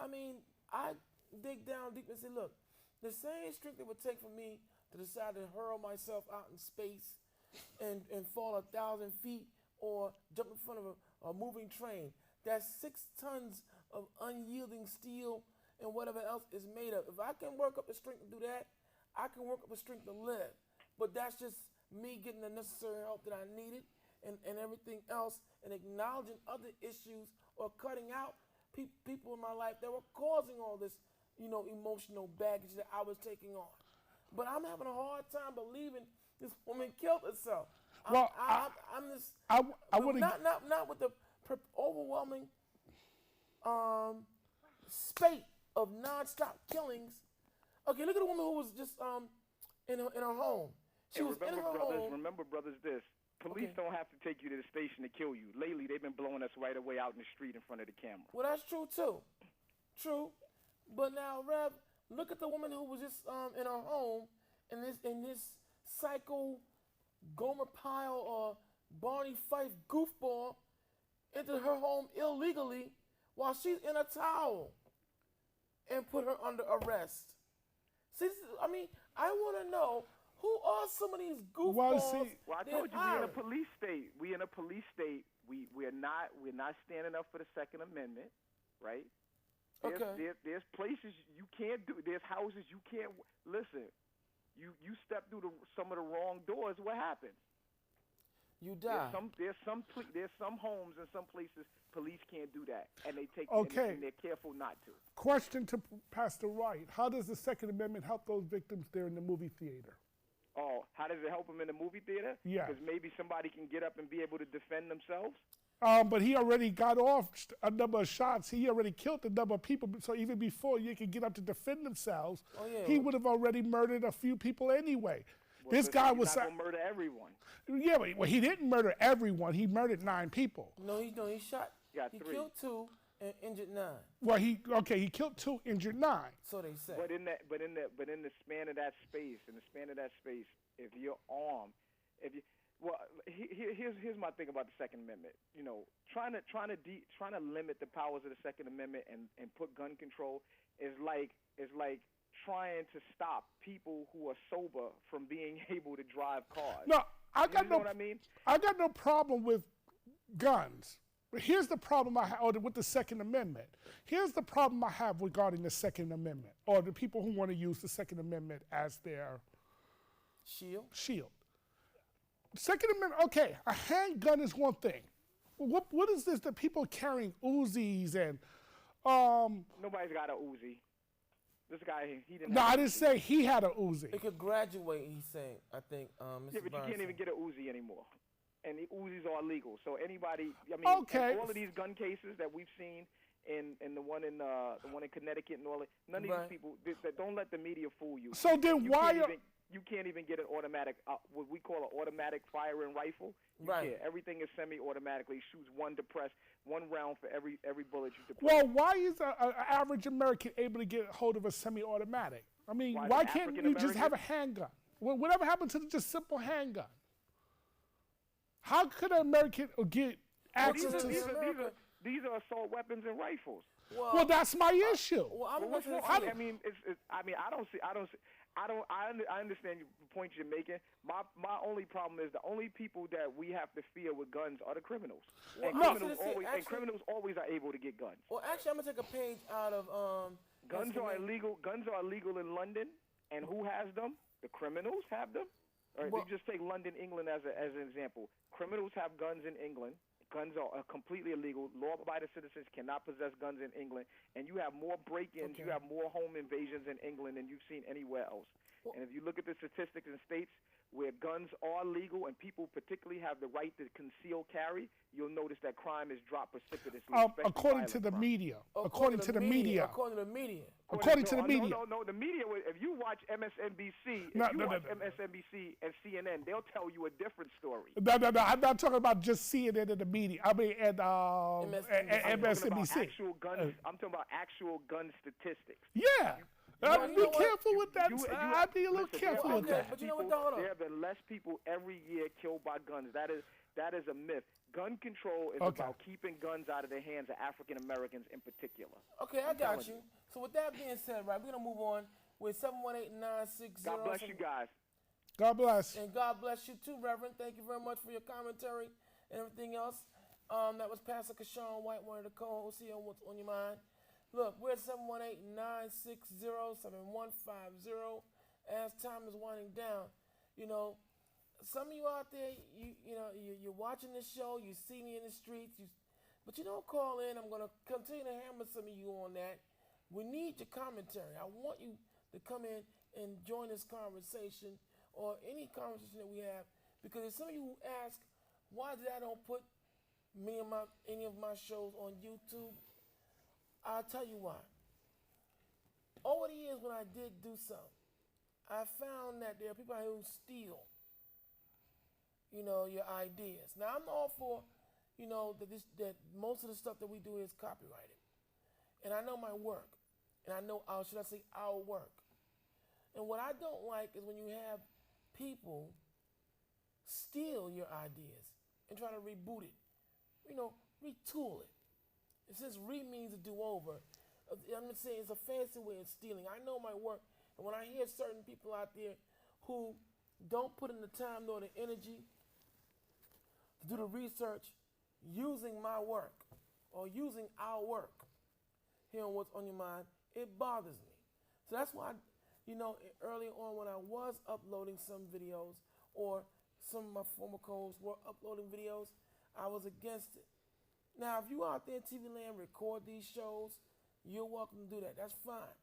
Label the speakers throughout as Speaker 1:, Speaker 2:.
Speaker 1: I mean, I dig down deep and say, look, the same strength it would take for me to decide to hurl myself out in space and fall 1,000 feet or jump in front of a moving train. That's 6 tons of unyielding steel and whatever else is made of. If I can work up the strength to do that, I can work up the strength to live. But that's just me getting the necessary help that I needed and everything else and acknowledging other issues or cutting out people in my life that were causing all this, emotional baggage that I was taking on. But I'm having a hard time believing this woman killed herself.
Speaker 2: Well,
Speaker 1: I'm just
Speaker 2: I would
Speaker 1: not with the overwhelming spate of nonstop killings. Okay, look at the woman who was just in her home. She was in her home.
Speaker 3: Remember, brothers, this. Police don't have to take you to the station to kill you. Lately, they've been blowing us right away out in the street in front of the camera.
Speaker 1: Well, that's true, too. True. But now, Rev, look at the woman who was just in her home in this psycho Gomer Pyle or Barney Fife goofball entered her home illegally while she's in a towel and put her under arrest. See, I want to know who are some of these goofballs.
Speaker 3: Well, I told you we're in a police state. We in a police state. We're not standing up for the Second Amendment, right? There's places you can't do. There's houses you can't. Listen, you step through some of the wrong doors. What happens?
Speaker 1: You die.
Speaker 3: There's some homes and some places police can't do that, and they take and they're careful not to.
Speaker 2: Question to Pastor Wright: how does the Second Amendment help those victims there in the movie theater?
Speaker 3: Oh, how does it help them in the movie theater?
Speaker 2: Yeah.
Speaker 3: Because maybe somebody can get up and be able to defend themselves.
Speaker 2: But he already got off a number of shots. He already killed a number of people. So even before you could get up to defend themselves, he would have already murdered a few people anyway.
Speaker 3: Well,
Speaker 2: this guy was
Speaker 3: not gonna murder everyone.
Speaker 2: Yeah, but he didn't murder everyone. He murdered 9 people.
Speaker 1: No, he shot. He
Speaker 3: 3.
Speaker 1: killed 2 and injured 9.
Speaker 2: Well, he killed 2, injured 9.
Speaker 1: So they say.
Speaker 3: But in the span of that space, if you're armed, here's my thing about the Second Amendment. Trying to limit the powers of the Second Amendment and put gun control is like trying to stop people who are sober from being able to drive cars.
Speaker 2: No, I got
Speaker 3: know what I mean?
Speaker 2: I got no problem with guns. But here's the problem I have with the Second Amendment. Here's the problem I have regarding the Second Amendment, or the people who want to use the Second Amendment as their shield. Second Amendment, okay, a handgun is one thing. What is this that people carrying Uzis and
Speaker 3: Nobody's got a Uzi. This guy, he didn't.
Speaker 2: No, I didn't say he had a Uzi.
Speaker 1: It could graduate, he's saying, I think, Mr.
Speaker 3: Yeah, but you can't even get an Uzi anymore. And the Uzis are illegal. So anybody, all of these gun cases that we've seen in the one in Connecticut and all that, none of these people, don't let the media fool you.
Speaker 2: So then
Speaker 3: you can't even get an automatic, what we call an automatic firing rifle.
Speaker 1: Right.
Speaker 3: Everything is semi-automatically. It shoots one round for every bullet you depress.
Speaker 2: Well, why is an average American able to get a hold of a semi-automatic? I mean, why can't you just have a handgun? Whatever happened to just simple handgun? How could an American get access to
Speaker 3: these are assault weapons and rifles.
Speaker 2: Well, that's my issue.
Speaker 3: I understand the point you're making. My only problem is the only people that we have to fear with guns are the criminals. And criminals always are able to get guns.
Speaker 1: Well, actually, I'm gonna take a page out of
Speaker 3: guns are illegal. Guns are illegal in London, and who has them? The criminals have them. Or you just take London, England as an example. Criminals have guns in England. Guns are completely illegal. Law-abiding citizens cannot possess guns in England. And you have more break-ins, you have more home invasions in England than you've seen anywhere else. And if you look at the statistics in states where guns are legal and people particularly have the right to conceal carry, you'll notice that crime has dropped precipitously.
Speaker 2: According to the media. According to the media.
Speaker 1: According to the media.
Speaker 2: According to the media.
Speaker 3: No, the media, if you watch MSNBC, MSNBC and CNN, they'll tell you a different story.
Speaker 2: No, I'm not talking about just CNN and the media. I mean, and MSNBC.
Speaker 3: I'm talking about actual gun statistics.
Speaker 2: Yeah. Be careful with that. I'd be a little careful with that.
Speaker 1: But you know what, hold on.
Speaker 3: There have been less people every year killed by guns. That That is a myth. Gun control is
Speaker 2: Okay.
Speaker 3: about keeping guns out of the hands of African Americans in particular.
Speaker 1: Okay, I
Speaker 3: I'm
Speaker 1: got
Speaker 3: telling
Speaker 1: you. So with that being said, right, we're gonna move on with 718-960.
Speaker 3: God bless you guys.
Speaker 2: God bless.
Speaker 1: And God bless you too, Reverend. Thank you very much for your commentary and everything else. That was Pastor Kashawn White, one of the co-hosts here on What's on Your Mind. Look, we're at 718-960-7150. As time is winding down, you know, some of you out there, you're watching this show, you see me in the streets, but you don't call in. I'm going to continue to hammer some of you on that. We need your commentary. I want you to come in and join this conversation or any conversation that we have, because there's some of you who ask, why did I don't put any of my shows on YouTube? I'll tell you why. Over the years when I did do so, I found that there are people out here who steal, your ideas. Now, I'm all for, that most of the stuff that we do is copyrighted. And I know my work. And I know, our work. And what I don't like is when you have people steal your ideas and try to reboot it. Retool it. And since means to do over, I'm just saying it's a fancy way of stealing. I know my work. And when I hear certain people out there who don't put in the time nor the energy to do the research using my work or using our work here on What's on Your Mind, it bothers me. So that's why, early on when I was uploading some videos or some of my former co-hosts were uploading videos, I was against it. Now, if you out there in TV land record these shows, you're welcome to do that. That's fine.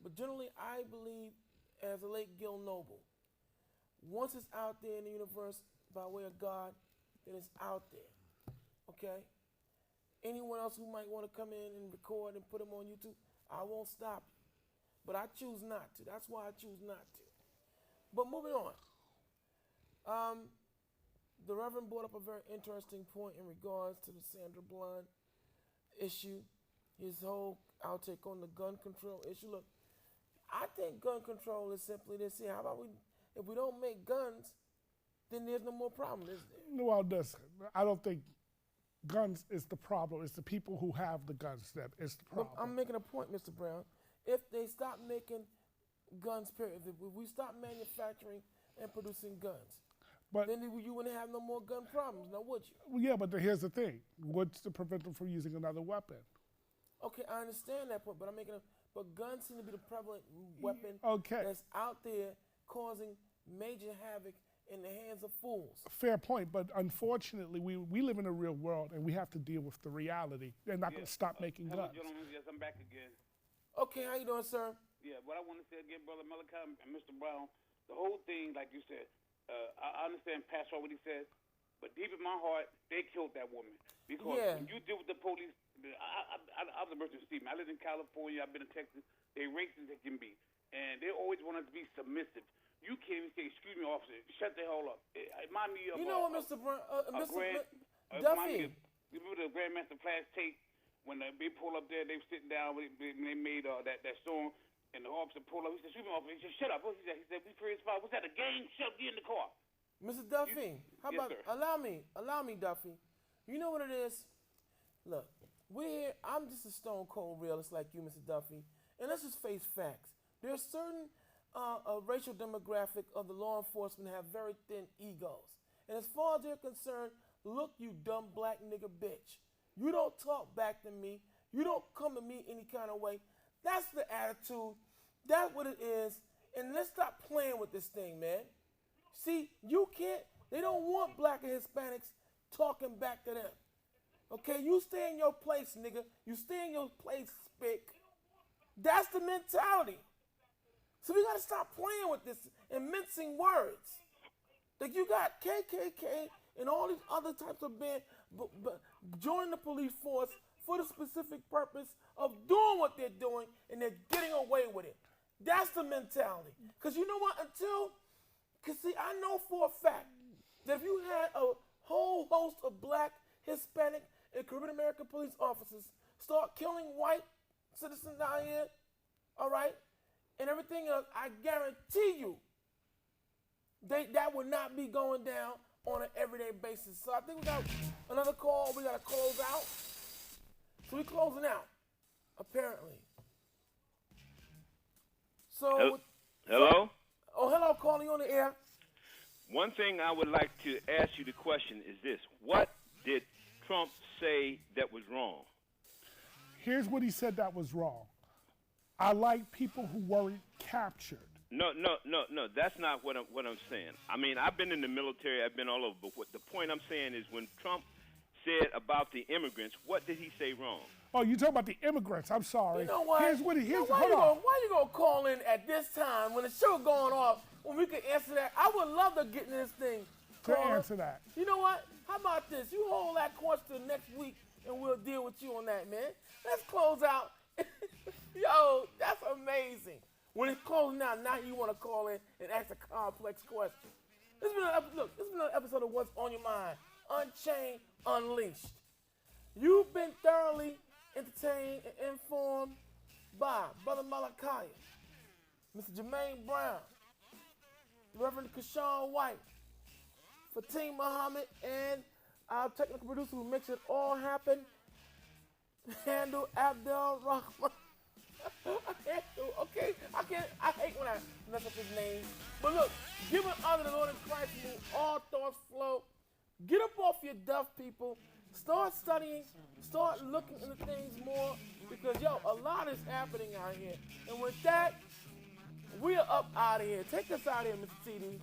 Speaker 1: But generally, I believe, as a late Gil Noble, once it's out there in the universe by way of God, then it's out there. Okay? Anyone else who might want to come in and record and put them on YouTube, I won't stop you. But I choose not to. That's why I choose not to. But moving on. The Reverend brought up a very interesting point in regards to the Sandra Bland issue. His whole outtake on the gun control issue. Look, I think gun control is simply this here. How about if we don't make guns, then there's no more problem, is there?
Speaker 2: Well, I don't think guns is the problem. It's the people who have the guns that is the problem.
Speaker 1: Look, I'm making a point, Mr. Brown. If they stop making guns, period, if we stop manufacturing and producing guns, then you wouldn't have no more gun problems, now would you?
Speaker 2: Well, yeah, but here's the thing. What's to prevent them from using another weapon?
Speaker 1: Okay, I understand that point, but but guns seem to be the prevalent weapon that's out there causing major havoc in the hands of fools.
Speaker 2: Fair point, but unfortunately, we live in a real world, and we have to deal with the reality. They're not going to stop making
Speaker 4: hello,
Speaker 2: guns.
Speaker 4: Gentlemen, yes, I'm back again.
Speaker 1: Okay, how you doing, sir?
Speaker 4: Yeah, what I want to say again, Brother Malachi and Mr. Brown, the whole thing, like you said, I understand Pastor what he said, but deep in my heart, they killed that woman. Because when you deal with the police, I was a merchant steamer. I live in California. I've been in Texas. They're racist as they can be. And they always want us to be submissive. You can't even say, excuse me, officer, shut the hell up. It remind me of...
Speaker 1: You know what, Mr. Brown,
Speaker 4: Duffy? You remember the Grandmaster Flash tape? When they pull up there, they were sitting down, and they made that song, and the officer pulled up. He said, excuse me, officer. He said, shut up. What's that? He said, we for his father. What's that, a gang? Shut up, get in the car.
Speaker 1: Mr. Duffy, how
Speaker 4: yes,
Speaker 1: about,
Speaker 4: sir.
Speaker 1: allow me, Duffy. You know what it is? Look, I'm just a stone cold realist like you, Mr. Duffy, and let's just face facts. There's certain racial demographic of the law enforcement have very thin egos. And as far as they're concerned, look, you dumb black nigga bitch. You don't talk back to me. You don't come to me any kind of way. That's the attitude. That's what it is. And let's stop playing with this thing, man. See, they don't want black and Hispanics talking back to them. Okay, you stay in your place, nigga. You stay in your place, spick. That's the mentality. So we gotta stop playing with this and mincing words. Like you got KKK and all these other types of men joining the police force for the specific purpose of doing what they're doing, and they're getting away with it. That's the mentality. Because you know what? Because see, I know for a fact that if you had a whole host of black, Hispanic, and Caribbean American police officers start killing white citizens down here, all right, and everything else, I guarantee you that would not be going down on an everyday basis. So I think we got another call. We got to close out. So we're closing out, apparently. So.
Speaker 5: Hello?
Speaker 1: Hello, calling on the air.
Speaker 5: One thing I would like to ask you the question is this. What did Trump say that was wrong?
Speaker 2: Here's what he said that was wrong. I like people who weren't captured.
Speaker 5: No. That's not what I'm saying. I mean, I've been in the military. I've been all over. But what the point I'm saying is when Trump said about the immigrants, what did he say wrong?
Speaker 2: Oh, you talking about the immigrants? I'm sorry.
Speaker 1: You know what?
Speaker 2: Here's what he.
Speaker 1: Why you gonna call in at this time when the show going off when we can answer that? I would love to get into this thing.
Speaker 2: To answer that.
Speaker 1: You know what? How about this? You hold that question next week and we'll deal with you on that, man. Let's close out. Yo, that's amazing. When it's closing out, now you want to call in and ask a complex question. This has been an episode of What's on Your Mind, Unchained, Unleashed. You've been thoroughly entertained and informed by Brother Malachi, Mr. Jermaine Brown, Reverend Kashawn White, Fatim Muhammad, and our technical producer who makes it all happen, Handle Abdel Rahman. Okay, I hate when I mess up his name. But look, give it honor to the Lord in Christ, move all thoughts flow. Get up off your duff, people. Start studying, start looking into things more, because a lot is happening out here. And with that, we are up out of here. Take us out of here, Mr. TD.